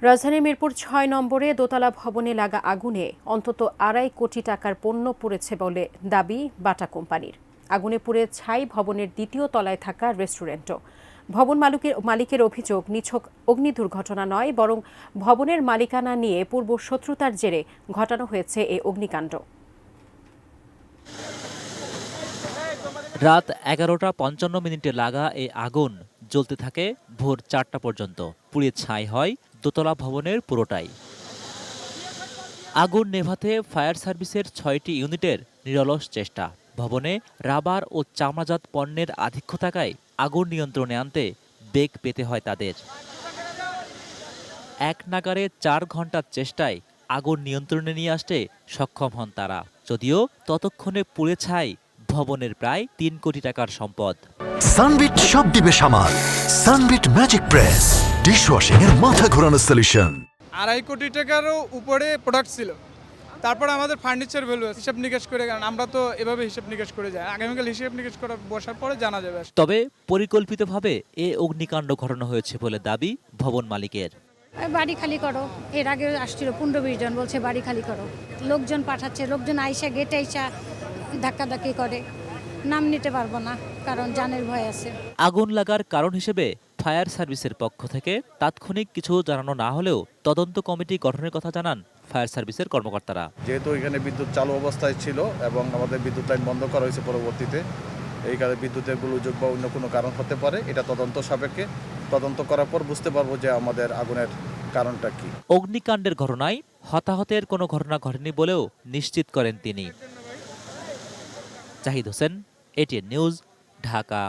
রাজধানীর মিরপুর ৬ নম্বরে দোতলা ভবনে লাগা আগুনে অন্তত ২.৫ কোটি টাকার পণ্য পুড়েছে বলে দাবি বাটা কোম্পানির। আগুনে পুড়ে ছাই ভবনের দ্বিতীয় তলায় থাকা রেস্টুরেন্টও। ভবন মালিকের অভিযোগ নিছক অগ্নি দুর্ঘটনা নয়, বরং ভবনের মালিকানা নিয়ে পূর্ব শত্রুতার জেরে ঘটানো হয়েছে এই অগ্নিকাণ্ড। রাত ১১টা ৫৫ লাগা এই আগুন জ্বলতে থাকে ভোর ৪টা পর্যন্ত। পুড়ে ছাই হয় দোতলা ভবনের পুরোটাই। আগুন নেভাতে ফায়ার সার্ভিসের ৬টি ইউনিটের নিরলস চেষ্টা। ভবনে রাবার ও চামড়াজাত পণ্যের আধিক্য থাকায় আগুন নিয়ন্ত্রণে আনতে বেগ পেতে হয় তাদের। এক নাগাড়ে ৪ ঘন্টার চেষ্টায় আগুন নিয়ন্ত্রণে নিয়ে আসতে সক্ষম হন তারা। যদিও ততক্ষণে পুড়ে ছাই ভবনের প্রায় ৩ কোটি টাকার সম্পদ। সানবিট সব দিবে সামাল। সানবিট ম্যাজিক প্রেস ডিশওয়াশিং এর মাথা ঘোরানো সলিউশন। ২.৫ কোটি টাকারও উপরে প্রোডাক্ট ছিল। তারপর আমাদের ফার্নিচার ভ্যালু হিসাব নিকেশ করে, কারণ আমরা তো এভাবে হিসাব নিকেশ করে যাই, আগামীকাল হিসাব নিকেশ করে বসার পরে জানা যাবে। তবে পরিকল্পিতভাবে এ অগ্নিকাণ্ড ঘটানো হয়েছে বলে দাবি ভবন মালিকের। বাড়ি খালি করো, এর আগে আসছিল ১৫-২০ জন, বলছে বাড়ি খালি করো। লোকজন পাঠাচ্ছে, লোকজন আইসা গেটে আইসা ধাক্কাধাক্কি করে। নাম নিতে পারবো না, কারণ জানের ভয় আছে। আগুন লাগার কারণ হিসেবে ফায়ার সার্ভিসের পক্ষ থেকে তাৎক্ষণিক কিছু জানানো না হলেও তদন্ত কমিটি গঠনের কথা জানান ফায়ার সার্ভিসের কর্মকর্তারা। যেহেতু এখানে বিদ্যুৎ চালু অবস্থায় ছিল এবং আমাদের বিদ্যুৎ লাইন বন্ধ করা হয়েছে পরবর্তীতে, এই কারণে বিদ্যুতের গোলযোগ বা অন্য কোনো কারণ হতে পারে। এটা তদন্ত সাপেক্ষে, তদন্ত করার পর বুঝতে পারবো যে আমাদের আগুনের কারণটা কি। অগ্নিকাণ্ডের ঘটনায় হতাহতের কোনো ঘটনা ঘটেনি বলেও নিশ্চিত করেন তিনি। Zahid Hossain, ATN news, Dhaka.